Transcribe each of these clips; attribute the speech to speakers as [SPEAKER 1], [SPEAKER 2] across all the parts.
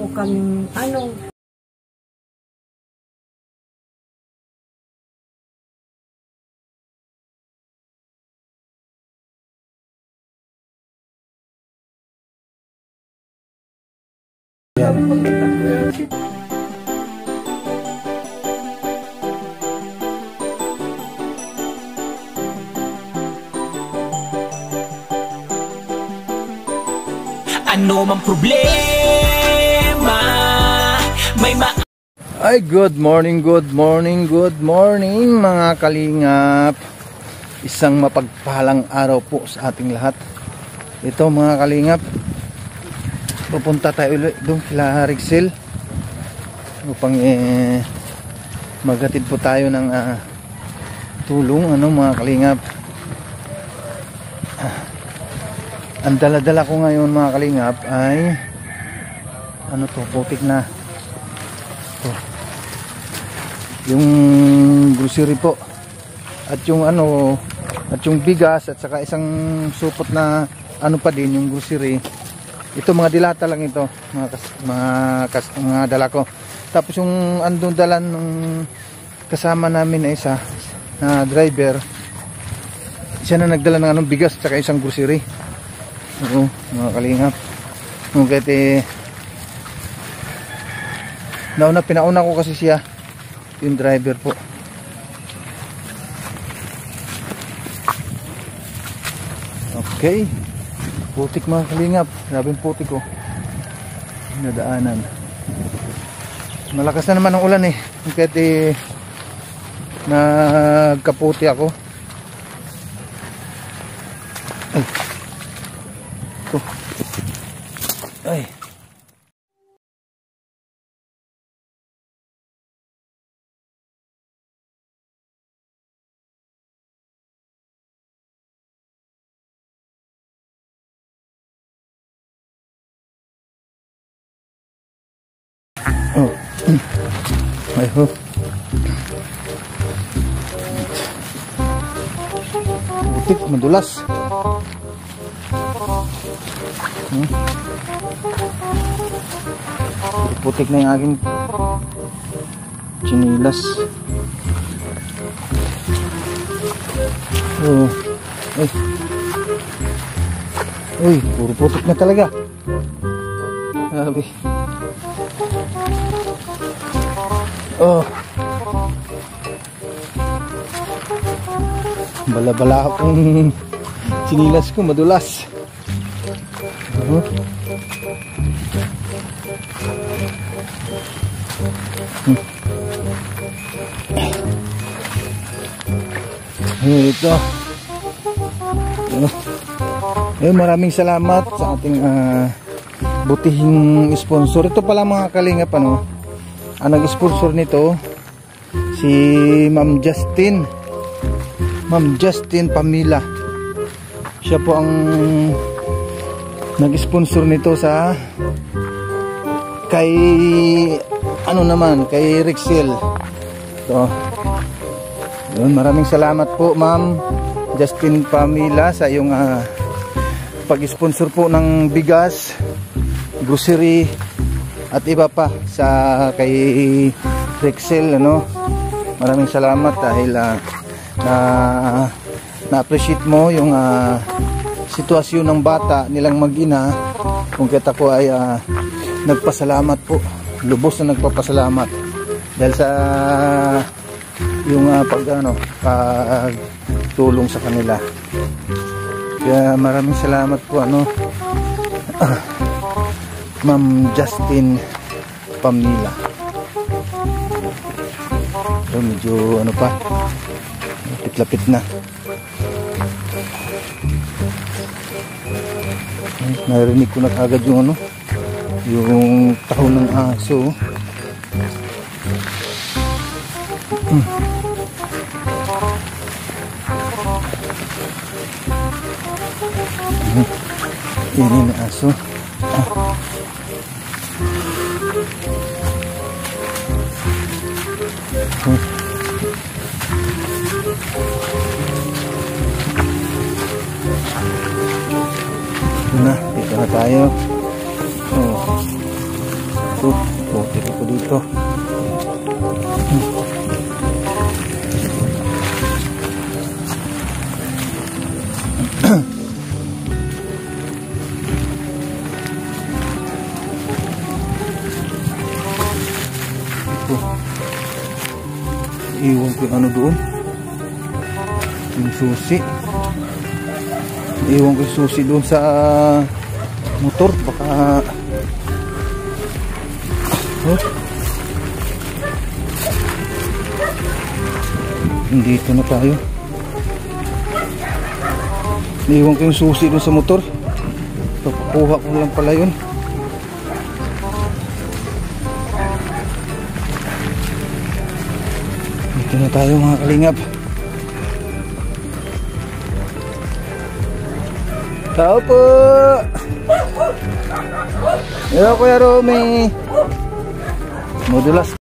[SPEAKER 1] po kaming ano.
[SPEAKER 2] Ano mang problema may
[SPEAKER 3] Ay, good morning mga kalingap. Isang mapagpalang araw po sa ating lahat. Ito mga kalingap, pupunta tayo ulit doon kila Rexel upang maghatid po tayo ng tulong, mga kalingap. Ang dala-dala ko ngayon mga kalingap ay putik na to. Yung grocery po at yung bigas at saka isang supot na pa din yung grocery. Ito mga dilata lang ito, mga dala ko. Tapos yung andun dala ng kasama namin na isa na driver, siya na nagdala ng bigas at saka isang grocery. Oo, mga kalingap. Kahit pinauna ko kasi siya, yung driver po. Okay, putik mga kalingap, grabing putik ko nadaanan. Malakas na naman ang ulan kahit nagkaputi ako. Ay, ay ho. Putik, madulas. Putik na yung aking chinilas. Uy, puro putik na talaga. Grabe. Bala-bala akong chinilas ko, madulas. Ito. Maraming salamat sa ating butihing sponsor. Ito pala mga kalingap, ang nag-sponsor nito si Ma'am Justin Pamila. Siya po ang nag-sponsor nito sa kay Rexel. Ito. Maraming salamat po Ma'am Justin Pamila sa iyong pag-sponsor po ng bigas, grocery at iba pa sa kay Rexel. Maraming salamat dahil na-appreciate mo yung sitwasyon ng bata nilang mag-ina. Kung kita ko ay nagpasalamat po, lubos na nagpapasalamat dahil sa yung pagtulong sa kanila. Kaya maraming salamat po Ma'am Justin Pamila. So, medyo lapit na. Narinig ko na kagad yung tahon ng aso. Yan yung aso. Dito na tayo. Putik ako dito. Ito. Iwan ko yung ano doon. Yung susi. Iwan ko yung susi doon sa motor. Baka dito na tayo. Iwan ko yung susi doon sa motor. Papakuha ko lang pala yun. Dito na tayo mga kalingap. Tao po. Hello Kuya Romy. Modulas.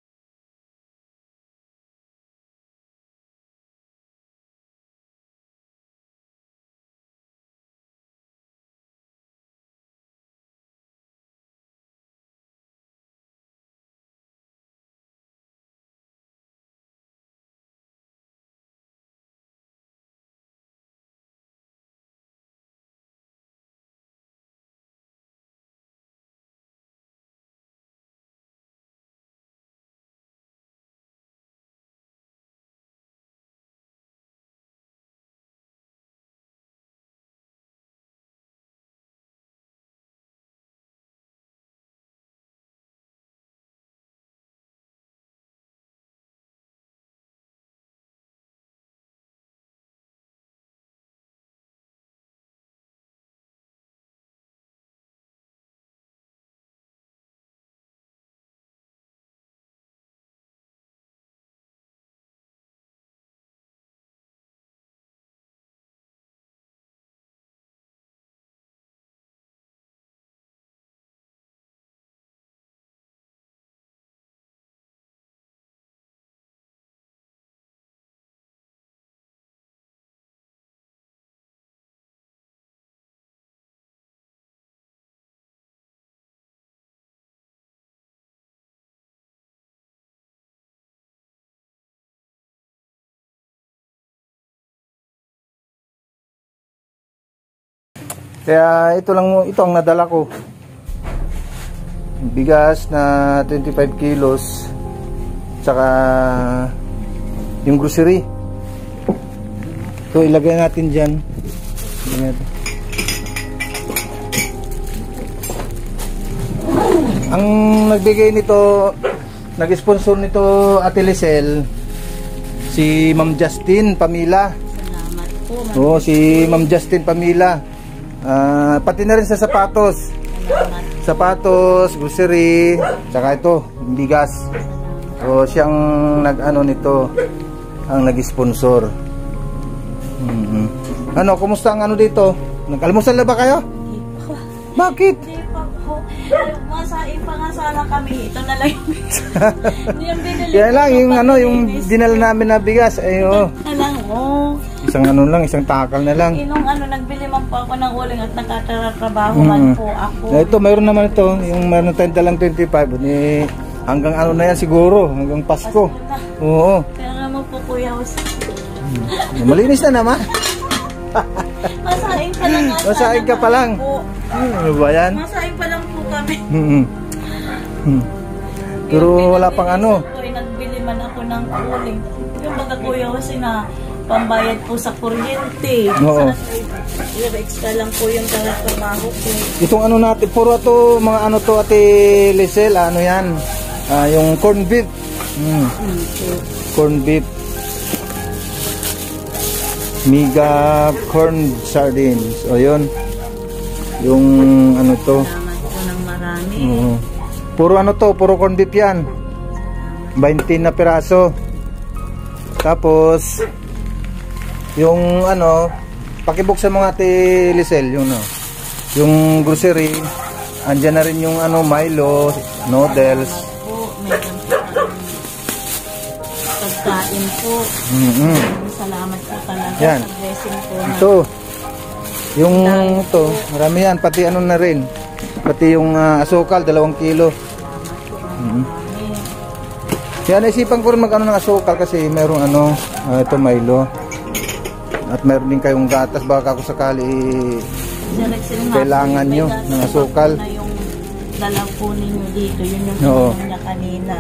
[SPEAKER 3] Kaya ito ang nadala ko. Bigas na 25 kilos. Tsaka yung grocery. Ito ilagay natin dyan. Ang nagbigay nito, nag-sponsor nito Ate Lisel, si Ma'am Justin Pamila.
[SPEAKER 1] Salamat po.
[SPEAKER 3] Oo, si Ma'am Justin Pamila. Pati na rin sa sapatos. Sapatos, grocery, tsaka ito, bigas. So siyang nag-ano nito, ang nag-sponsor. Ano, kumusta ang ano dito? Nag-almusal na ba kayo? Bakit?
[SPEAKER 1] Hindi pa po. Masain pa nga sana kami. Ito na lang yung binili.
[SPEAKER 3] Yan lang, yung ano, yung dinala namin na bigas. Ay, oh.
[SPEAKER 1] Na lang, oh.
[SPEAKER 3] Isang ano lang, isang takal na lang.
[SPEAKER 1] Inong ano, nagbili man po ako ng uling at nakatrabaho man po ako.
[SPEAKER 3] Ito, mayroon naman ito. Yung mayroon tayong dalang 25. Hanggang ano na yan siguro, hanggang Pasko. Oo.
[SPEAKER 1] Kaya naman po Kuya Jose.
[SPEAKER 3] Malinis na naman.
[SPEAKER 1] Masain pa lang nga.
[SPEAKER 3] Masain ka pa lang. Ano ba yan?
[SPEAKER 1] Masain pa lang po kami.
[SPEAKER 3] Pero wala pang ano.
[SPEAKER 1] Nagbili man ako ng uling. Yung mga Kuya Jose na pambayad po sa kuryente.
[SPEAKER 3] Oo.
[SPEAKER 1] Extra lang po yung trabaho ko.
[SPEAKER 3] Itong ano natin, puro to, mga ano to Ate Lisel, ano yan? Yung corn beef. Corn beef. Miga corn sardines. O yun. Yung ano to.
[SPEAKER 1] Salamat po ng marami.
[SPEAKER 3] Puro ano to, puro corn beef yan. 20 na piraso. Tapos yung ano, pakibuksan mo nga Ate Lisel, yung no. Yung grocery, andyan na rin yung ano, Milo, noodles.
[SPEAKER 1] Po, meron po pagkain po. Salamat po talaga
[SPEAKER 3] Yan.
[SPEAKER 1] sa blessing po.
[SPEAKER 3] Ito. Yung ito, marami yan, pati ano na rin. Pati yung asukal, 2 kilo.
[SPEAKER 1] Eh,
[SPEAKER 3] Kaya naisipan ko rin mag-ano ng asukal kasi merong ito Milo. At meron din kayong gatas, baka kung sakali kailangan nyo ng asukal.
[SPEAKER 1] Na yung dalaw po ninyo dito, yun yung
[SPEAKER 3] Oo.
[SPEAKER 1] pinag niya kanina.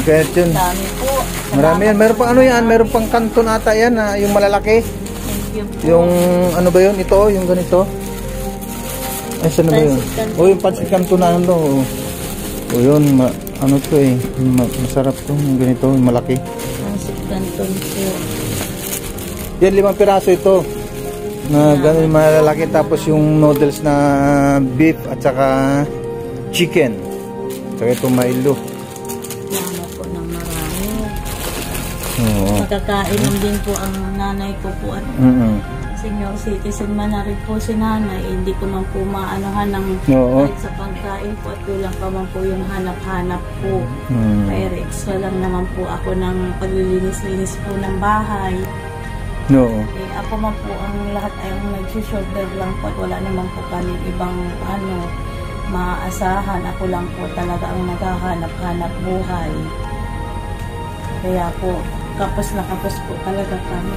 [SPEAKER 3] Kaya yun.
[SPEAKER 1] Dami po.
[SPEAKER 3] Marami yan. Meron pang yan, meron pang kanton ata yan, yung malalaki.
[SPEAKER 1] Thank you po.
[SPEAKER 3] Yung ano ba yun? Ito, yung ganito. Ay, saan ba yun? O, yung pansit kanton na ano. O yun, ano to eh. Masarap to, yung ganito, yung malaki.
[SPEAKER 1] Pansit canton po.
[SPEAKER 3] Yan, 5 piraso ito. Na ganun malalaki, tapos yung noodles na beef at saka chicken. Saka ito Milo.
[SPEAKER 1] Salamat po ng marami.
[SPEAKER 3] Oo.
[SPEAKER 1] Magkakainom din po ang nanay ko po at senior citizen man na rin po si nanay. Hindi ko man po maanohan ng
[SPEAKER 3] Oo.
[SPEAKER 1] kahit sa pagkain po at kulang pa man po yung hanap-hanap po. Kaya extra lang naman po ako ng paglilinis-linis po ng bahay.
[SPEAKER 3] Oo.
[SPEAKER 1] Eh, ako man po ang lahat ay ang nag-shoulder lang po at wala naman po kami ibang maasahan. Ako lang po talaga ang naghahanap-hanap buhay. Kaya po, kapos na kapos po talaga kami.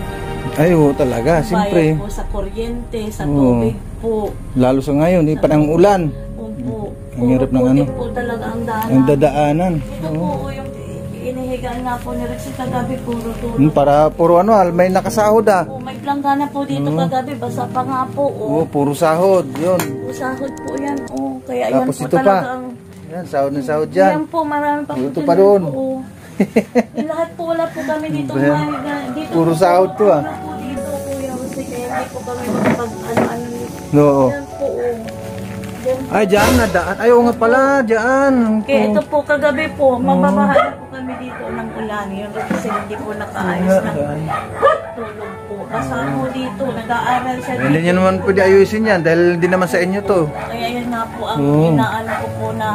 [SPEAKER 3] Ay, oo talaga, siyempre.
[SPEAKER 1] Bayad po sa kuryente, sa tubig po.
[SPEAKER 3] Lalo sa ngayon, pa ng ulan.
[SPEAKER 1] Opo.
[SPEAKER 3] Ang hirap ng
[SPEAKER 1] Putik po talaga ang daanan.
[SPEAKER 3] Ang dadaanan.
[SPEAKER 1] Ito po yung inihigaan nga po ni Rexy kagabi, puro tulog.
[SPEAKER 3] Para puro may nakasahod ah.
[SPEAKER 1] Oh, may planggana po dito kagabi, basa pa nga po.
[SPEAKER 3] Oo, puro sahod, yun.
[SPEAKER 1] Sahod po yan. Oh, kaya
[SPEAKER 3] Tapos
[SPEAKER 1] yan po
[SPEAKER 3] ito pa.
[SPEAKER 1] talaga ang...
[SPEAKER 3] Yan, sahod na sahod dyan.
[SPEAKER 1] Yan po, marami pa po.
[SPEAKER 3] Ito pa doon.
[SPEAKER 1] Lahat po, wala po kami dito. Dito
[SPEAKER 3] Puro
[SPEAKER 1] po,
[SPEAKER 3] sahod to ah.
[SPEAKER 1] wala po dito, Kuya Jose, kaya hindi po kami makapag-ano-ano.
[SPEAKER 3] Oo.
[SPEAKER 1] Yan po, oh. Yan po.
[SPEAKER 3] Ay, dyan na daan. Ay, oo nga pala, dyan.
[SPEAKER 1] Kaya ito po, kagabi po, mababahala po kami dito ng ulan. Yun kasi hindi po nakaayos ng tulog po. Basta po dito, nag-aaral siya dito.
[SPEAKER 3] Hindi nyo naman pwede ayusin yan dahil di naman sa inyo to.
[SPEAKER 1] Kaya yan nga po ang inaano ko po na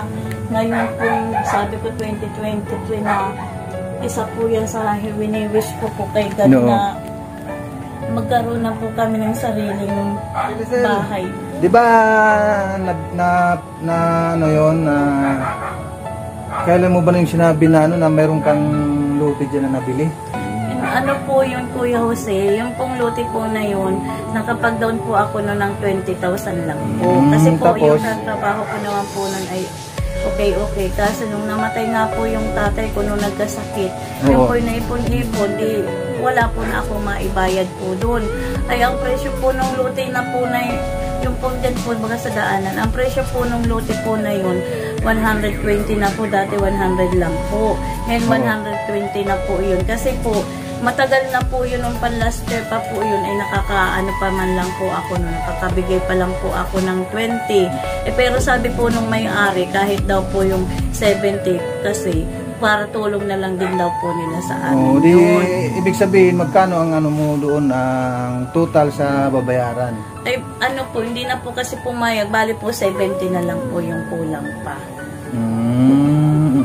[SPEAKER 1] ngayon po, sabi ko 2023 na isa po yan sa wini-wish ko po kay God na magkaroon na po kami ng sariling bahay.
[SPEAKER 3] Di ba ano yun, kailan mo ba yung sinabi na na meron kang lote dyan na nabili?
[SPEAKER 1] Ano po yun, Kuya Jose, yung pong lote po na yun, nakapag-down po ako noon ng 20,000 lang po. Kasi po
[SPEAKER 3] tapos,
[SPEAKER 1] yung trabaho ko naman po noon ay okay. Kasi nung namatay nga po yung tatay ko nung nagkasakit, yung po naipon-ipon, wala po na ako maibayad po doon. Ay ang presyo po ng lote na po na yung po dyan po mga sa daanan, ang presyo po ng lote po na yun, 120 na po, dati 100 lang po. Ngayon 120 na po yun. Kasi po, matagal na po yun, nung pan-last year pa po yun, ay nakakaano pa man lang po ako, nakakabigay pa lang po ako ng 20. Pero sabi po nung may-ari, kahit daw po yung 70, kasi para tulong na lang din daw po nila sa amin.
[SPEAKER 3] Ibig sabihin, magkano ang ano mo doon, ang total sa babayaran?
[SPEAKER 1] Ay, ano po, hindi na po kasi pumayag, bali po 70 na lang po yung kulang pa.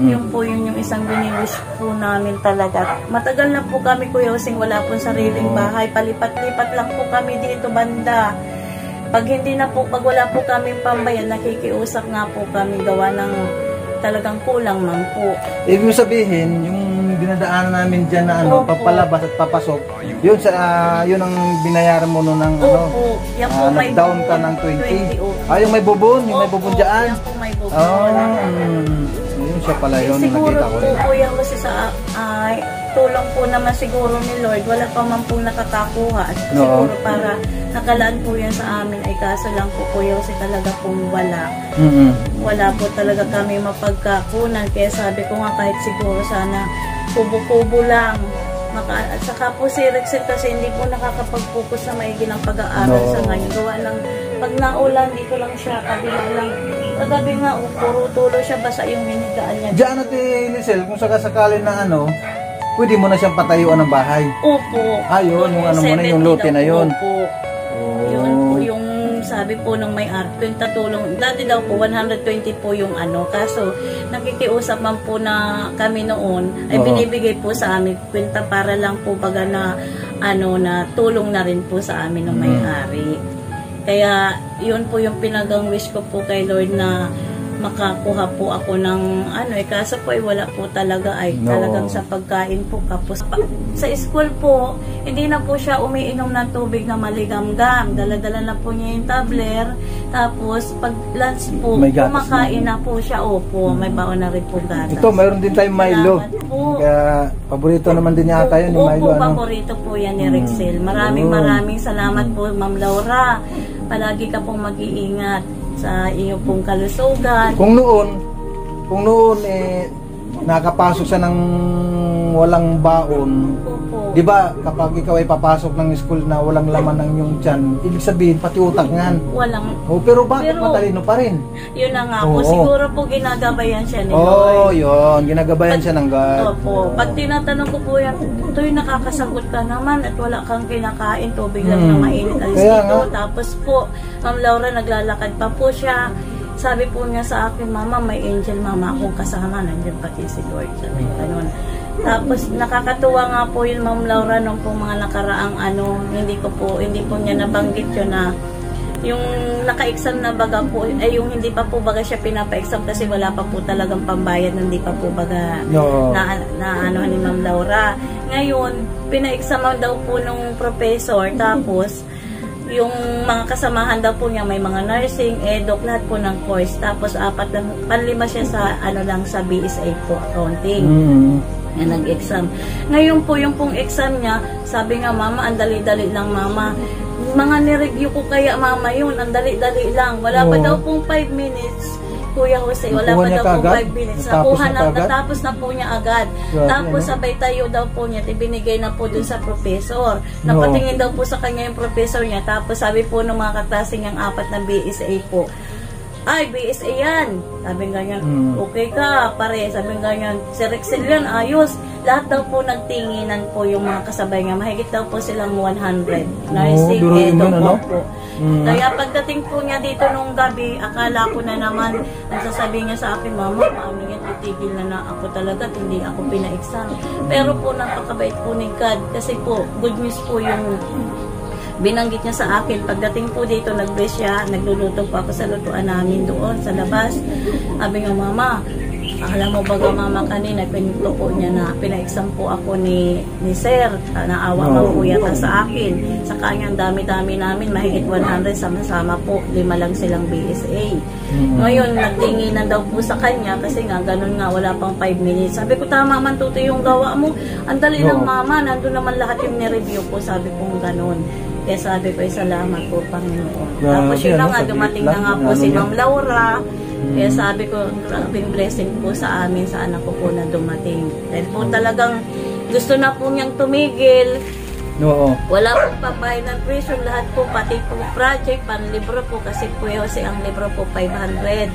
[SPEAKER 1] Yung po yun yung isang biniwish po namin talaga. Matagal na po kami, Kuya Joseng, wala pong sariling bahay. Palipat-lipat lang po kami dito banda. Pag hindi na po, pag wala po kami pambayan, nakikiusap nga po kami gawa ng talagang kulang man po.
[SPEAKER 3] Ibig sabihin, yung dinadaanan namin dyan na papalabas at papasok, yun ang binayaran mo noon ng
[SPEAKER 1] yan po may
[SPEAKER 3] nag-down ka ng 20. Yung may bubon, yung may bubon dyan.
[SPEAKER 1] Yan po may bubon.
[SPEAKER 3] Yun siya pala yun,
[SPEAKER 1] siguro
[SPEAKER 3] nakita ko rin.
[SPEAKER 1] po Kuya kasi sa tulong po naman siguro ni Lord, wala pa man po nakakakuha at siguro para nakalaan po yan sa amin ay kaso lang po Kuya kasi talaga pong wala po talaga kami mapagkakunan, kaya sabi ko nga kahit siguro sana kubo-kubo lang at saka po si Rexel kasi hindi po nakakapag-focus sa maigi ng pag-aaral sa ngayon, gawa lang pag naulan dito lang siya, kabila lang kagabi nga, puro tulo siya, basa yung hinigaan niya.
[SPEAKER 3] Diyan natin, Lisel, kung sakasakali na pwede mo na siyang patayuan ng bahay.
[SPEAKER 1] Opo.
[SPEAKER 3] Yun, yung ano mo na, yung lote na yun.
[SPEAKER 1] Opo. Yun po, yung sabi po nung may-ari, kwenta tulong, dati daw po, 120 po yung kaso, nakikiusap man po na kami noon, ay binibigay po sa amin, kwenta para lang po baga na, na tulong na rin po sa amin ng may-ari. Kaya, yun po yung pinagang wish ko po kay Lord na makakuha po ako ng ano kaso po wala po talaga talagang sa pagkain po kapos sa school po hindi na po siya umiinom ng tubig na maligamgam, dala-dala na po niya yung tabler, tapos pag lunch po kumakain na po siya, may baon na rin po gatas. Ito
[SPEAKER 3] mayroon din tayong Milo kaya paborito naman din yata yun yung Milo.
[SPEAKER 1] Paborito po yan ni Rexel. Maraming salamat po Ma'am Laura, palagi ka pong mag-iingat sa iyong pong kalusugan.
[SPEAKER 3] Kung noon nakapasok siya ng walang baon, di ba kapag ikaw ay papasok ng school na walang laman ng iyong tiyan, ibig sabihin pati utak nga
[SPEAKER 1] walang.
[SPEAKER 3] Pero bakit matalino pa rin?
[SPEAKER 1] Yun na nga po, siguro po ginagabayan siya ni Lord.
[SPEAKER 3] Yun, ginagabayan siya ng God.
[SPEAKER 1] Pag tinatanong ko po yan, Toy, nakakasagot ka naman at wala kang kinakain, tubig lang na mainit alis dito. Tapos po, Ma'am Laura, naglalakad pa po siya. Sabi po niya sa akin, Mama, may angel mama akong kasama, nandiyan pati si Lord. Sabi ganun. Tapos nakakatuwa nga po yun, Ma'am Laura, nung po mga nakaraang hindi po niya nabanggit yun na yung naka-exam na baga po, yung hindi pa po baga siya pinapa-exam kasi wala pa po talagang pambayad, hindi pa po baga na ni Ma'am Laura. Ngayon, pina-exam daw po nung professor, tapos yung mga kasamahan daw po niya may mga nursing, lahat po ng course. Tapos panlima siya sa sa BSA po, accounting. Yan nag-exam. Ngayon po yung pong exam niya, sabi nga, Mama, ang dali-dali lang, Mama. Mga nireview ko kaya, Mama, yun, ang dali-dali lang. Wala pa daw pong 5 minutes. Kuya Jose, wala pa daw po 5 minutes. Natapos na po niya agad. Tapos sabay tayo daw po niya, ibinigay na po dun sa professor. Napatingin daw po sa kanya yung professor niya. Tapos sabi po ng mga kaklase niyang 4 na BSA po, ay, BSA yan. Sabi ganyan, okay ka, pare. Sabi ganyan, si Rexel yan, ayos. Lahat daw po nagtinginan po yung mga kasabay niya. Mahigit daw po silang 100. Nursing, po. Kaya pagdating po niya dito nung gabi, akala ko na naman, nagsasabi niya sa akin, Mama, paano yan, titigil na ako talaga, hindi ako pina-exam. Pero po, napakabait po ni God. Kasi po, good news po yung binanggit niya sa akin. Pagdating po dito, nag-bless siya, nagluluto po ako sa lutuan namin doon sa labas. Sabi nga, Mama, alam mo baga, Mama, kanina pinito po niya na pina-exam po ako ni Sir, naawa pa po yata sa akin. Sa kanyang dami-dami namin, mahigit 100, sama-sama po, 5 lang silang BSA. Ngayon, nagtinginan daw po sa kanya kasi nga, ganun nga, wala pang 5 minutes. Sabi ko, tama man tuto yung gawa mo, ang dali lang, Mama, nandun naman lahat yung ni-review ko, sabi ko ganun. Kaya sabi ko, salamat po, Panginoon. Tapos yun na nga, dumating na nga po si Ma'am Laura. Kaya sabi ko, grabing blessing po sa amin, sa anak ko po na dumating. Dahil po talagang gusto na po niyang tumigil. Wala po pambayad ng tuition, lahat po, pati po project, panlibro po, kasi po kasi ang libro po 500.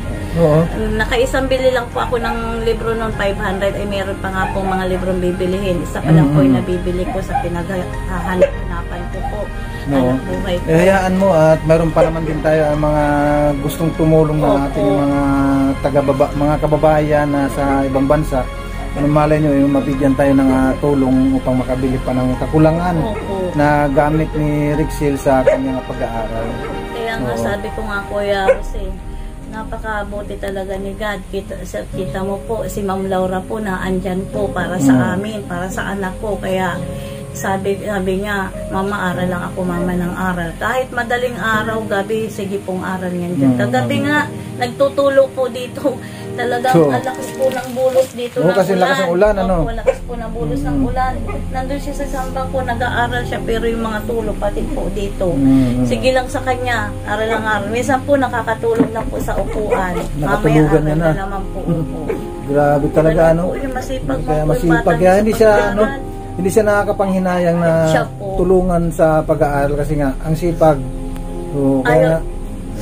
[SPEAKER 1] Nakaisang bili lang po ako ng libro noon, 500, ay meron pa nga po mga librong bibilihin. Isa pa lang po yung nabibili ko sa pinaghahanap-hanapan ko po.
[SPEAKER 3] Hayaan mo at meron pa naman din tayo ang mga gustong tumulong na ating mga kababayan na sa ibang bansa. Ano malay nyo, yung mabigyan tayo ng tulong upang makabili pa ng kakulangan na gamit ni Rexel sa kanyang pag-aaral.
[SPEAKER 1] Kaya nga sabi ko nga, Kuya, kasi napakabuti talaga ni God. Kita mo po, si Ma'am Laura po na andyan po para sa amin, para sa anak ko. Kaya sabi niya, Mama, aral lang ako, Mama, ng aral. Kahit madaling araw, gabi, sige pong aral niyan dyan. Kagabi nga, nagtutulo po dito. Talagang lakas po ng bulos dito ng
[SPEAKER 3] kasi
[SPEAKER 1] ulan.
[SPEAKER 3] Lakas ng ulan,
[SPEAKER 1] lakas po ng bulos ng ulan. Nandun siya sa samba po, nag-aaral siya, pero yung mga tulo pati po dito. Sige lang sa kanya, aral lang aral. Minsan po, nakakatulog lang po sa upuan. Mamaya aral na naman po.
[SPEAKER 3] Grabe talaga,
[SPEAKER 1] Masipag
[SPEAKER 3] kaya masipag. Kaya hindi siya nakakapanghinayang na tulungan sa pag-aaral kasi nga ang sipag.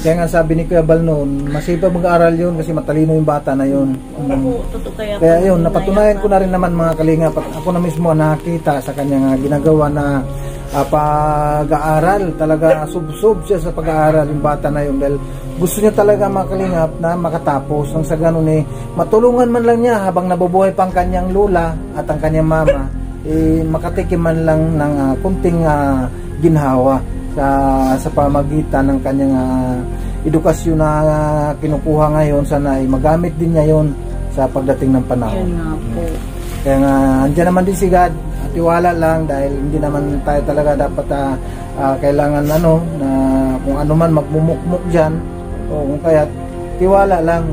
[SPEAKER 3] Kaya nga sabi ni Kuya Bal noon, masipag mag-aaral yun kasi matalino yung bata na yun. Kaya yun, napatunayan ko na rin naman mga kalingap. Ako na mismo nakita sa kanyang ginagawa na pag-aaral. Talaga sub-sub siya sa pag-aaral yung bata na yun. Dahil gusto niya talaga mga kalingap na makatapos. Nang sa ganun matulungan man lang niya habang nabubuhay pang kanyang lula at ang kanyang mama. Makatikim man lang ng kunting ginhawa sa pamagitan ng kanyang edukasyon na kinukuha ngayon, sana ay magamit din niya yon sa pagdating ng panahon.
[SPEAKER 1] Yun nga po.
[SPEAKER 3] Kaya nga, andyan naman din si God, tiwala lang dahil hindi naman tayo talaga dapat kailangan na kung ano man magmumukmuk dyan, o kung kaya tiwala lang,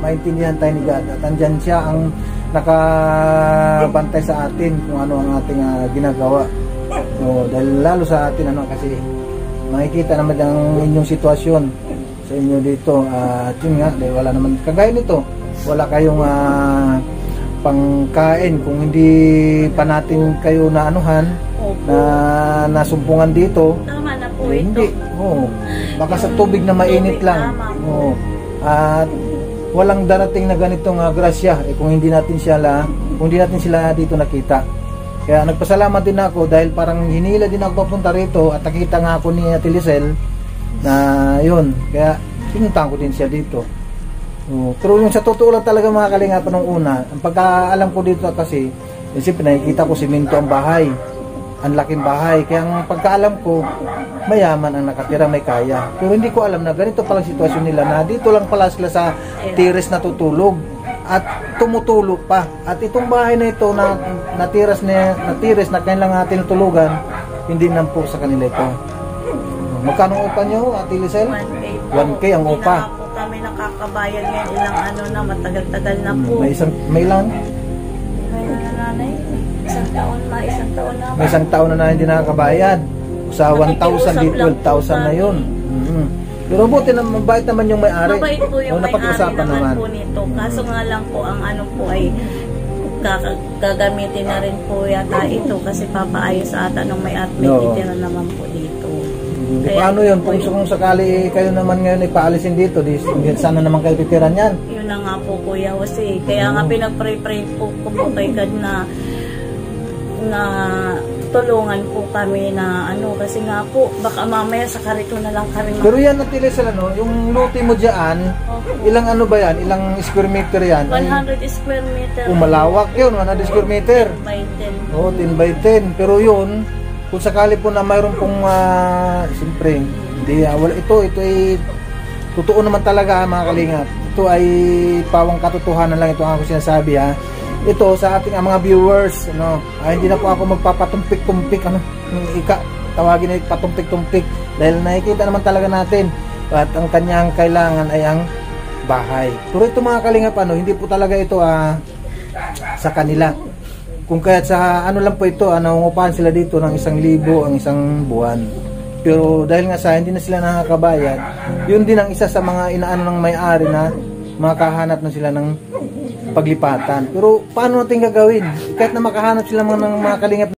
[SPEAKER 3] maintindihan tayo ni God at andyan siya ang nakabantay sa atin kung ano ang ating ginagawa. So, dahil lalo sa atin kasi makikita naman ang inyong sitwasyon sa inyo dito, at yun nga, dahil wala naman kagaya nito, wala kayong pangkain kung hindi pa natin kayo na
[SPEAKER 1] Opo.
[SPEAKER 3] na nasumpungan dito.
[SPEAKER 1] Tama na po
[SPEAKER 3] Hindi.
[SPEAKER 1] ito.
[SPEAKER 3] Oo. Baka sa tubig na mainit
[SPEAKER 1] Tubig,
[SPEAKER 3] lang.
[SPEAKER 1] tama.
[SPEAKER 3] Oo. At walang darating na ganitong grasya kung hindi natin sila dito nakita. Kaya nagpasalamat din ako dahil parang hinila din ako papunta rito at nakita nga ako ni Ate Lisel na yun. Kaya pinuntahan ko din siya dito. Pero yung sa totoo lang talaga mga kalingapan nung una, ang pagkaalam ko dito kasi, siyempre nakikita ko simento ang bahay, ang laking bahay, kaya ang pagkaalam ko, mayaman ang nakatira, may kaya. Pero hindi ko alam na ganito pala sitwasyon nila, na dito lang pala sila sa tires natutulog at tumutulog pa. At itong bahay na ito na tires na kanilang tinutulugan, hindi na po sa kanila ito. Magkano ang upa nyo, Ate Lisel?
[SPEAKER 1] 1K
[SPEAKER 3] 1K ang upa.
[SPEAKER 1] Kami nakakabayan ngayon, ilang matagal-tagal na po.
[SPEAKER 3] May ilan?
[SPEAKER 1] Nanay, isang taon na.
[SPEAKER 3] May isang taon na hindi nakakabayad. Sa 1,000
[SPEAKER 1] Nakikiusap
[SPEAKER 3] di
[SPEAKER 1] lang po
[SPEAKER 3] 12,000 na yun. Pero buti na mabait naman yung may-ari.
[SPEAKER 1] Mabait po yung may-ari
[SPEAKER 3] napag-usapan
[SPEAKER 1] naman po nito. Kaso nga lang po, ang po ay gagamitin na rin po yata ito kasi papaayos ata nung may titira naman po dito.
[SPEAKER 3] Paano yun? Kung sakali kayo naman ngayon ipaalisin dito, sana naman kayo titiran yan.
[SPEAKER 1] Yun na nga po Kuya Jose. Kaya nga pinag-pray po kay God na tulungan po kami na kasi nga po baka mamaya sa karito na lang kami.
[SPEAKER 3] Pero yan natili sila yung luti mo dyan, ilang ba yan? Ilang square meter yan?
[SPEAKER 1] 100 square meter.
[SPEAKER 3] Malawak yun, 100 square meter.
[SPEAKER 1] 10 by 10.
[SPEAKER 3] 10 by 10. Pero yun, kung sakali po na mayroon pong siyempre, hindi, wala, ito ay totoo naman talaga mga kalingap. Ito ay pawang katotohanan lang ito ang ako sinasabi Ito sa ating mga viewers, hindi na po ako magpapatumpik-tumpik tawagin na patumpik-tumpik dahil nakikita naman talaga natin at ang kanyang kailangan ay ang bahay. Pero ito mga kalingap, hindi po talaga ito sa kanila. Kung kaya't sa lang po ito, nangungupahan sila dito ng 1,000 ang isang buwan. Pero dahil nga hindi na sila nakakabayad, yun din ang isa sa mga inaano ng may-ari na makahanap na sila ng paglipatan. Pero paano natin gagawin? Kahit na makahanap sila ng mga kalingap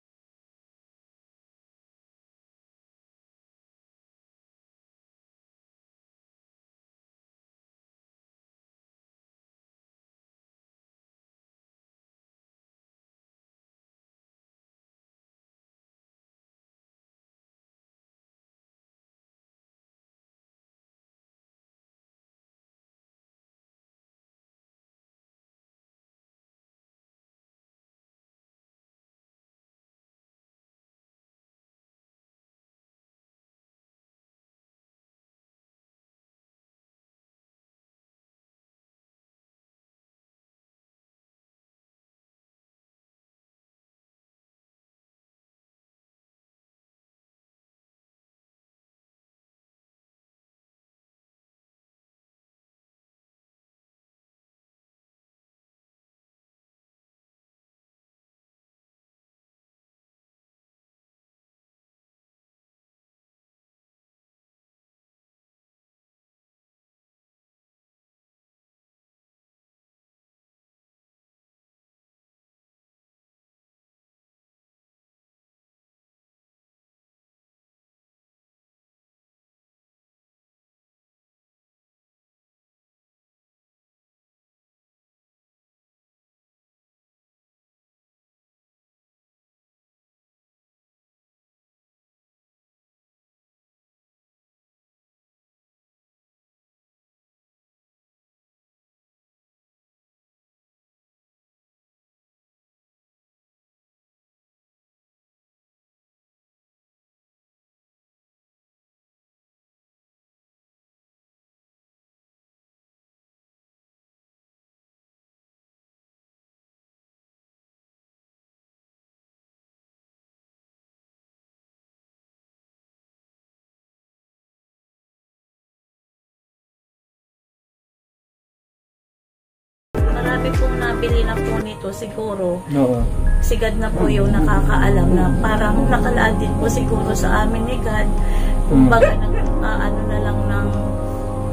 [SPEAKER 1] marami pong nabili na po nito siguro.
[SPEAKER 3] Oo.
[SPEAKER 1] Sigad na po yung nakakaalam na parang nakalaan din po siguro sa amin ni God. Kumbaga, ano na lang ng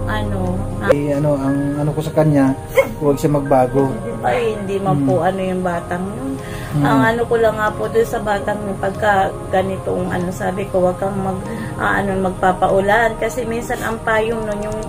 [SPEAKER 3] Ang ano ko sa kanya, huwag siya magbago.
[SPEAKER 1] ay hindi man po ano yung batang yun. Ang ano ko lang nga po doon sa batang yun, pagka ganitong sabi ko, wag kang magpapaulan kasi minsan ang payong nun yung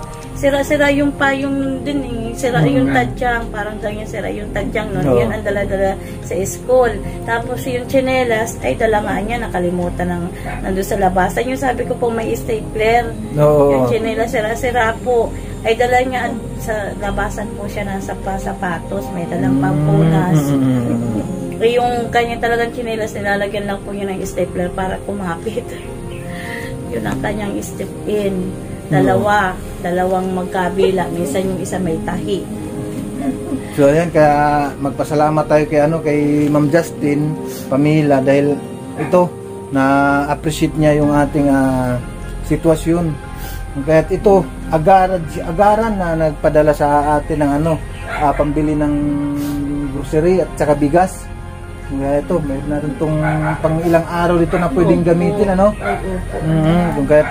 [SPEAKER 1] sira-sira yung payong nun din sira yung tadyang, parang ganyan sira yung tadyang nun.
[SPEAKER 3] Oo.
[SPEAKER 1] Yun ang dala-dala sa school. Tapos yung tsinelas ay dala nga niya, nakalimutan nandun sa labasan. Yung sabi ko po may stapler.
[SPEAKER 3] Oo.
[SPEAKER 1] Yung tsinelas sira-sira po ay dala niya sa labasan po siya ng sapatos, may dalang pampunas. Yung kanya talagang tsinelas, nilalagyan lang po niya ng stapler para kumapit. Yun ang kanyang step in. Dalawang magkabila. Minsan yung isa may tahi.
[SPEAKER 3] So ayan, kaya magpasalamat tayo kay Ma'am Justin Pamila dahil ito na-appreciate niya yung ating sitwasyon. Kaya ito agaran na nagpadala sa atin ng pambili ng grocery at saka bigas. Kaya ito, mayroon natin itong pang ilang araw dito na pwedeng gamitin, Kaya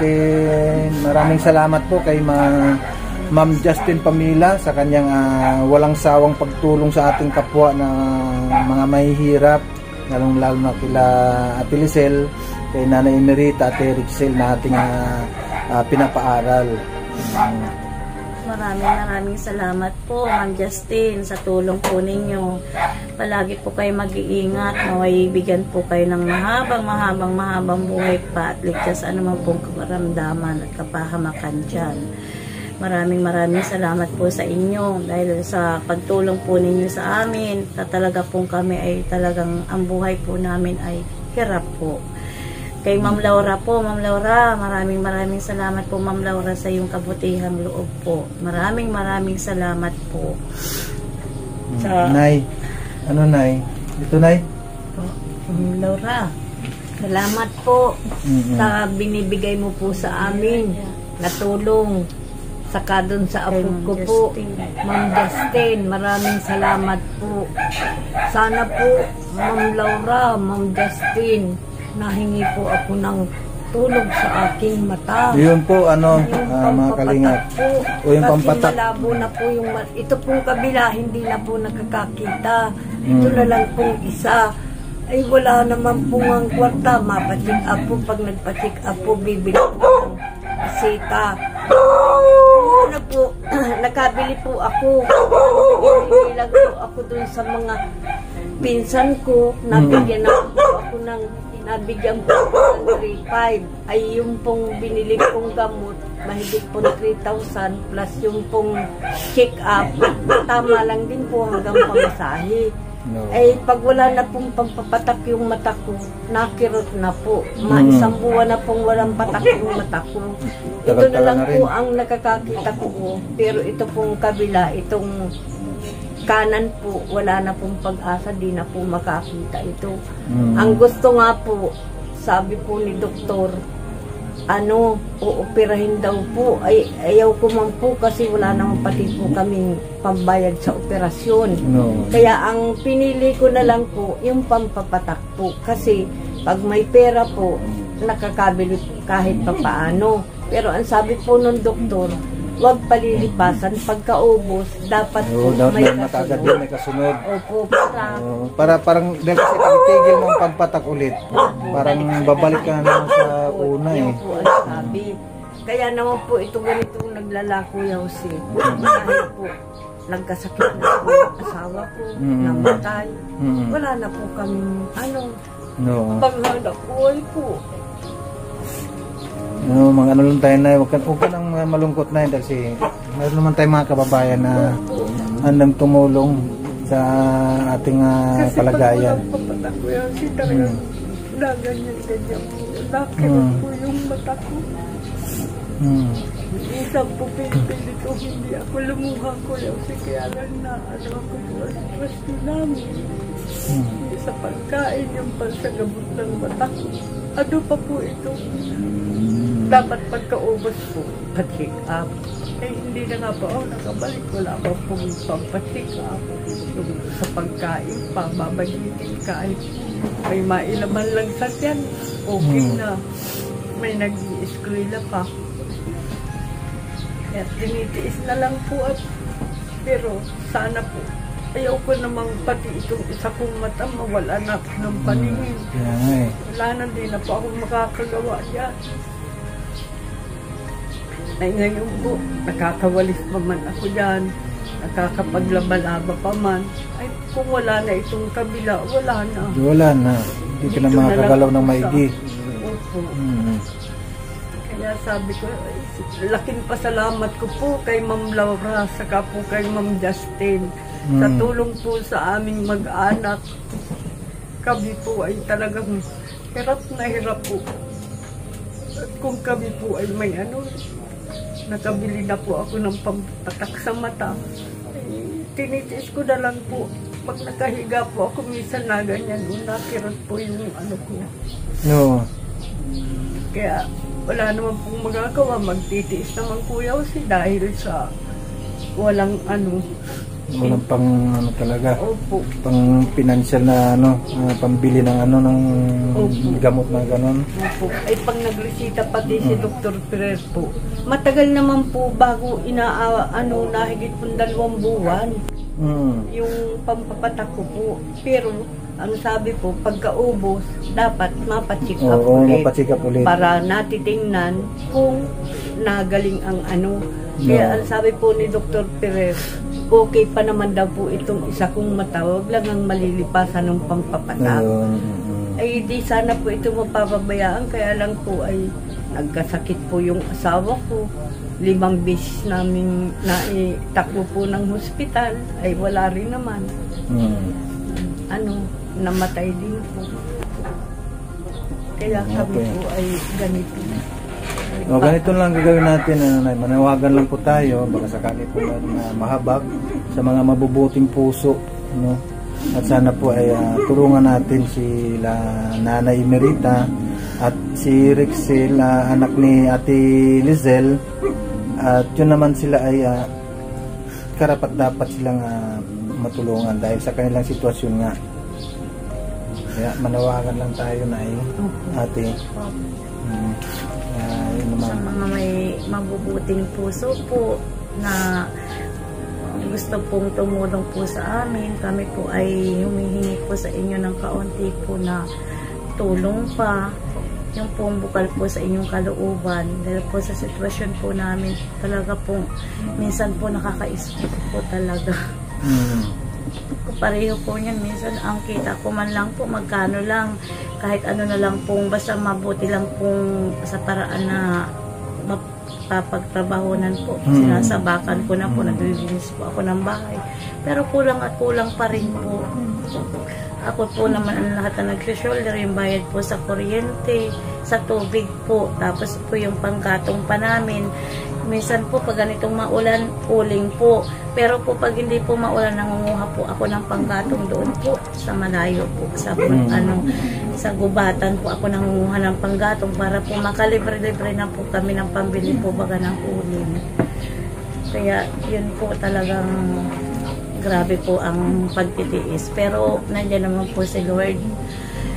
[SPEAKER 3] maraming salamat po kay Ma'am Justin Pamila sa kanyang walang sawang pagtulong sa ating kapwa na mga mahihirap, lalong-lalo na kila Ate Lisel, kay Nanay Emerita, Ate Rixel na ating pinapaaral.
[SPEAKER 1] Maraming salamat po, Ma'am Justin, sa tulong po ninyo. Palagi po kayo mag-iingat, bigyan po kayo ng mahabang buhay pa at ligtas anuman pong karamdaman at kapahamakan dyan. Maraming salamat po sa inyo dahil sa pagtulong po ninyo sa amin. Talaga pong kami ay talagang ang buhay po namin ay hirap po. Kay Ma'am Laura po, maraming salamat po Ma'am Laura sa iyong kabutihang loob po. Maraming salamat po.
[SPEAKER 3] Nay, Nay? Ito, Nay?
[SPEAKER 1] Ma'am Laura,
[SPEAKER 4] salamat po sa binibigay mo po sa amin na tulong. Saka dun sa apo ko po, Ma'am Justin, maraming salamat po. Sana po, Ma'am Laura, Ma'am Justin, nahingi po ako ng tulong sa aking mata.
[SPEAKER 3] Yun po, mga kalingap. O yung pampatak.
[SPEAKER 4] Kasi malabo na po ito pong kabila, hindi na po nakakakita. Ito na lang pong isa. Ay wala naman pong ang kwarta. Mapacheck up po. Pag nagpacheck up po, bibili po ng isita. Nakabili po ako. Bilang po ako dun sa mga pinsan ko. Nabigyan nabigyan po ng 3,500. Ay yung pong binili kong gamot, mahigit po 3,000 plus yung pong check up. Tama lang din po hanggang pamasahe. Ay pag wala na pong pampapatak yung mata ko, nakirot na po. Isang buwan na pong walang patak yung mata ko. Ito na lang po ang nakakakita ko. Pero ito pong kabila, itong kanan po, wala na pong pag-asa, di na po makakita ito. Ang gusto nga po, sabi po ni doktor, uoperahin daw po. Ay, ayaw ko man po kasi wala naman pati po kaming pambayad sa operasyon. Kaya ang pinili ko na lang po, yung pampapatak po. Kasi pag may pera po, nakakabili kahit papaano. Pero ang sabi po ng doktor, huwag palilipasan. Pagkaubos, dapat po may kasunod.
[SPEAKER 3] May kasunod.
[SPEAKER 4] Opo,
[SPEAKER 3] parang dahil kasi pagtigil mo ang pagpatak ulit, parang babalik ka na sa una
[SPEAKER 4] Yun po ang sabi. Kaya naman po ito ganitong naglalako si dahil po nagkasakit na po yung asawa ko, namatay. Wala na po kami paghanap buhay po.
[SPEAKER 3] Mga lang tayo na, huwag ka nang malungkot na kasi meron naman tayong mga kababayan na handang tumulong sa ating kalagayan.
[SPEAKER 4] Kasi pag walang papatak ko yan, talagang ganyan po. Nakirot po yung mata ko. Isang po pinipilit ko, hindi ako lumuha ko lang. Kaya lang na ako po ang pwesto namin. Sa pagkain, yung pansagamot ng mata ko. Ano pa po ito? Dapat pagkaubos po, pa-check up. Eh, hindi na nga po ako nakabalik. Wala pa pong pampatika. Yung sa pagkain pa, babagitin kahit may mailaman lang sa tiyan. Okay na. May nag-i-eskwela pa. Kaya tinitiis na lang po at pero sana po ayaw ko namang pati itong isa kong mata mawala na ako ng paningin. Wala na din na po ako makakagawa dyan. Ay ngayon po, nakakawalis pa man ako dyan. Nakakapaglaba-laba pa man. Ay kung wala na itong kabila, wala na.
[SPEAKER 3] Wala na. Hindi ka na makakagalaw ng maigi.
[SPEAKER 4] Opo. Kaya sabi ko, laking pasalamat ko po kay Ma'am Laura, saka po kay Ma'am Justin. Sa tulong po sa aming mag-anak, kami po ay talagang hirap na hirap po. At kung kami po ay may nakabili na po ako ng pampatak sa mata, ay tinitiis ko na lang po. Pag nakahiga po ako, minsan na ganyan, nakirot po yung ko.
[SPEAKER 3] No.
[SPEAKER 4] Kaya wala naman pong magagawa, magtitiis naman Kuya Jose dahil sa walang
[SPEAKER 3] Walang pang talaga.
[SPEAKER 4] Opo.
[SPEAKER 3] Pang financial na pambili ng ng gamot na ganon.
[SPEAKER 4] Opo. Ay pag nagresita pati si Dr. Perez po. Matagal naman po bago nahigit pong 2 buwan. Yung pampapatak ko po. Pero ang sabi po, pagkaubos, dapat mapacheck up ulit.
[SPEAKER 3] Mapacheck up ulit.
[SPEAKER 4] Para natitingnan kung nagaling ang Kaya ang sabi po ni Dr. Perez, okay pa naman daw po itong isa kong mata, wag lang ang malilipasan ng pampapatak. Ay di sana po ito mapapabayaan, kaya lang po ay nagkasakit po yung asawa ko. 5 beses namin naitakbo po ng hospital, ay wala rin naman. Namatay din po. Kaya kami po ay ganito.
[SPEAKER 3] Ganito lang gagawin natin, manawagan lang po tayo, baka sakali po na mahabag sa mga mabubuting puso, at sana po ay tulungan natin sila Nanay Emerita at si Rexel, anak ni Ate Lizelle, at yun naman sila ay karapat dapat silang matulungan dahil sa kanilang sitwasyon nga. Kaya manawagan lang tayo na ate.
[SPEAKER 1] Sa mga may mabubuting puso po na gusto pong tumulong po sa amin, kami po ay humihingi po sa inyo ng kaunti po na tulong pa, yung pong bukal po sa inyong kalooban, dahil po sa sitwasyon po namin talaga po minsan po nakakaisip po talaga. Pareho po yan, minsan ang kita ko man lang po magkano lang, kahit na lang pong basta mabuti lang pong sa paraan na mapapagtrabahonan po. Sinasabakan ko na po, naglilinis po ako ng bahay, pero kulang at kulang pa rin po. Ako po naman ang lahat na nag-shoulder, yung bayad po sa kuryente, sa tubig po, tapos po yung panggatong pa namin. Minsan po pag ganitong maulan, uling po. Pero po pag hindi po maulan, nangunguha po ako ng panggatong doon po sa malayo po. Sa sa gubatan po ako nangunguha ng panggatong para po makalibre-libre na po kami ng pambili po baga ng uling. Kaya yun po talagang grabe po ang pagtitiis. Pero nandiyan naman po si Lord.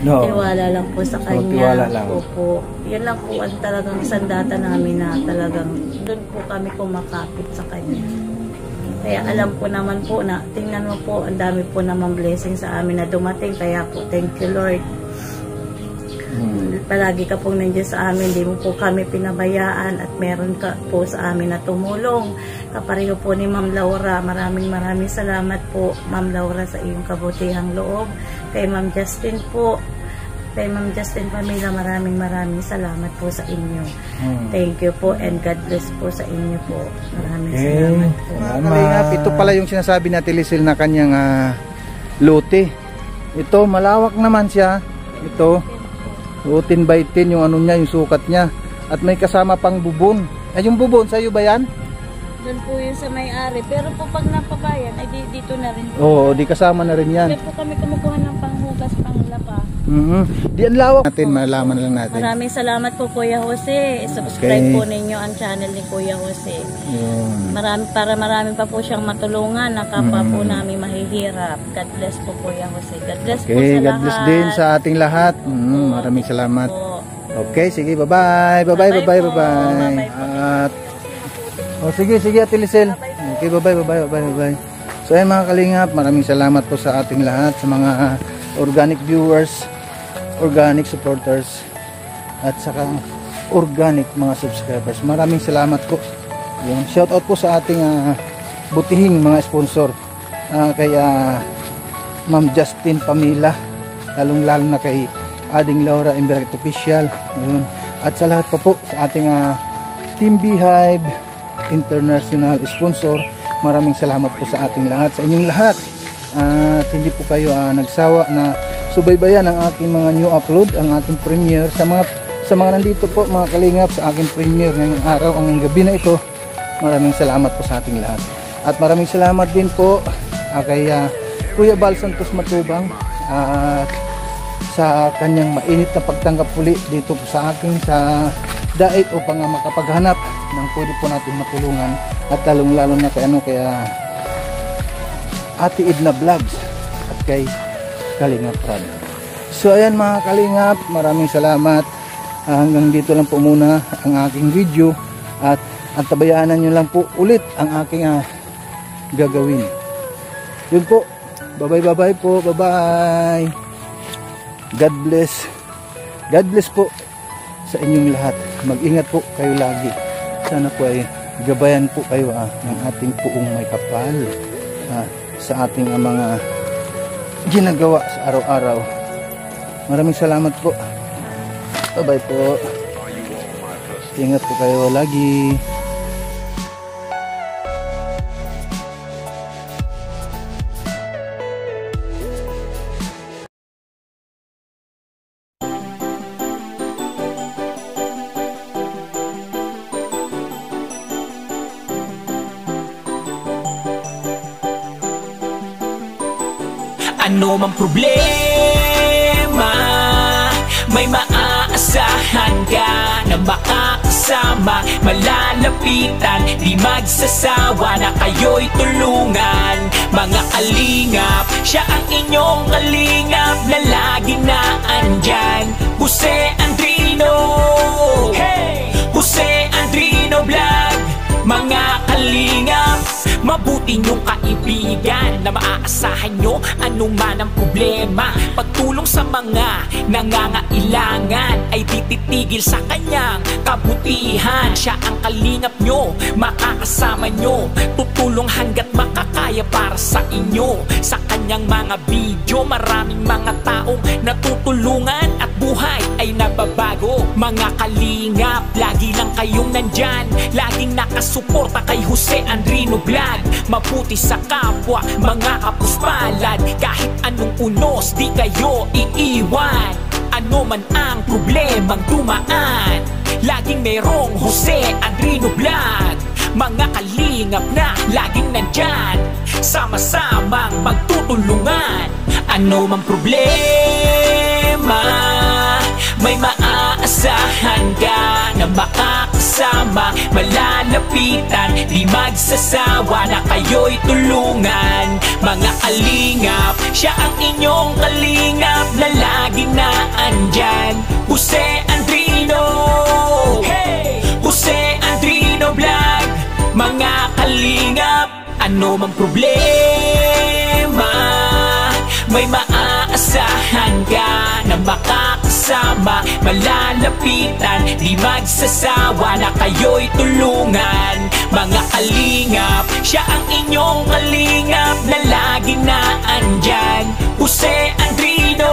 [SPEAKER 1] Tiwala lang po sa Kanya.
[SPEAKER 3] Tiwala lang.
[SPEAKER 1] Opo. Yan lang po ang talagang sandata namin na talagang doon po kami kumakapit sa Kanya. Kaya alam ko naman po na, tingnan mo po, ang dami po naman blessing sa amin na dumating. Kaya po, thank you Lord. Palagi ka pong nandiyan sa amin, hindi mo po kami pinabayaan at meron ka po sa amin na tumulong. Kapareho po ni Ma'am Laura, maraming salamat po Ma'am Laura sa iyong kabutihang loob. Kay Ma'am Justin po, kay Ma'am Justin Pamela, maraming salamat po sa inyo. Thank you po and God bless po sa inyo po. Maraming salamat po.
[SPEAKER 3] Ito pala yung sinasabi na Tilisil na kanyang lote. Ito, malawak naman siya. Ito, 10 by 10 yung niya, yung sukat niya. At may kasama pang bubon. Ay, yung bubon, sa'yo ba yan?
[SPEAKER 1] Doon po yun sa may-ari. Pero po pag napabayan, ay dito na rin po.
[SPEAKER 3] Oo, di kasama na rin yan.
[SPEAKER 1] Kaya po kami kumukuha ng panghugas, panglapa.
[SPEAKER 3] Di ang lawak natin, malaman na lang natin.
[SPEAKER 1] Maraming salamat po Kuya Jose. Subscribe po ninyo ang channel ni Kuya Jose.
[SPEAKER 3] Yun.
[SPEAKER 1] Marami pa po siyang matulungan na kapwa po namin mahihirap. God bless po Kuya Jose. God bless po
[SPEAKER 3] Okay,
[SPEAKER 1] sa
[SPEAKER 3] God
[SPEAKER 1] lahat.
[SPEAKER 3] bless din sa ating lahat. Maraming salamat.
[SPEAKER 1] Po.
[SPEAKER 3] Okay, sige, bye-bye. Bye-bye, bye-bye, bye-bye. At sige, Ate Lisel. Okay, bye-bye. So ayan mga kalingap, maraming salamat po sa ating lahat, sa mga organic viewers, organic supporters, at saka organic mga subscribers. Maraming salamat po. Yung shoutout po sa ating butihing mga sponsor. Kay Ma'am Justin Pamila, lalong-lalo na kay Ading Laura Emberet Official. Ayun. At sa lahat po sa ating Team Beehive International sponsor, maraming salamat po sa ating lahat, sa inyong lahat. At hindi po kayo nagsawa na subaybayan ang aking mga new upload, ang ating premiere. Sa mga nandito po mga kalingap sa aking premiere ngayong araw, ang gabi na ito, maraming salamat po sa ating lahat. At maraming salamat din po kay Kuya Bal Santos Matubang sa kanyang mainit na pagtanggap uli dito po sa akin sa dait upang makapaghanap ng pwede po natin matulungan, at lalong-lalo na kay Ate Edna Vlogs at kay Kalingap Rad. So ayan mga kalingap, maraming salamat. Hanggang dito lang po muna ang aking video, at tabayanan nyo lang po ulit ang aking gagawin. Yun po, bye-bye po, bye-bye. God bless po sa inyong lahat. Mag-ingat po kayo lagi. Sana po ay gabayan po kayo ng ating puong may kapal sa ating mga ginagawa sa araw-araw. Maraming salamat po. Bye-bye po. Ingat po kayo lagi.
[SPEAKER 2] Ano mang problema, may maaasahan ka na makakasama, malalapitan, di magsasawa na kayo'y tulungan. Mga kalingap, siya ang inyong kalingap na lagi na andyan. Jose Andrino, hey! Jose Andrino Vlog. Mga kalingap, mabuti niyong kaibigan na maaasahan nyo anuman ang problema. Pagtulong sa mga nangangailangan ay tititigil sa kanyang kabutihan. Siya ang kalingap nyo, makakasama nyo, tutulong hanggat makakaya para sa inyo. Sa kanyang mga video, maraming mga taong natutulungan at buhay ay nababago. Mga kalingap, lagi lang kayong nandyan, laging nakasuporta kay Jose Andrino Vlog. Mabuti sa kapwa, mga kapuspalad, kahit anong unos, di kayo iiwan. Ano man ang problemang dumaan, laging merong Jose Andrino Vlog. Mga kalingap na laging nandyan, sama-samang magtutulungan. Ano mang problema, may maaasahan ka na makakasama, malalapitan, di magsasawa na kayo'y tulungan. Mga kalingap, siya ang inyong kalingap na laging na andyan. Jose Andrino, hey! Jose Andrino Vlog. Mga kalingap, ano mang problema, may maaasahan ka na makakasama, malalapitan, di magsasawa na kayo'y tulungan. Mga kalingap, siya ang inyong kalingap na laging na andyan. Jose Andrino,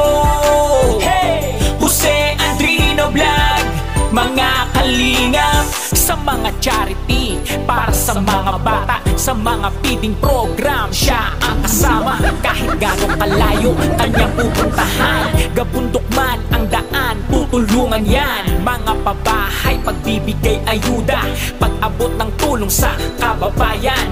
[SPEAKER 2] hey! Jose Andrino Vlog. Mga kalingap, sa mga charity, para sa mga bata, sa mga feeding program, siya ang kasama. Kahit gano'ng kalayo kanyang pupuntahan, gabundok man ang daan, tutulungan yan. Mga pabahay, pagbibigay ayuda, pag-abot ng tulong sa kababayan.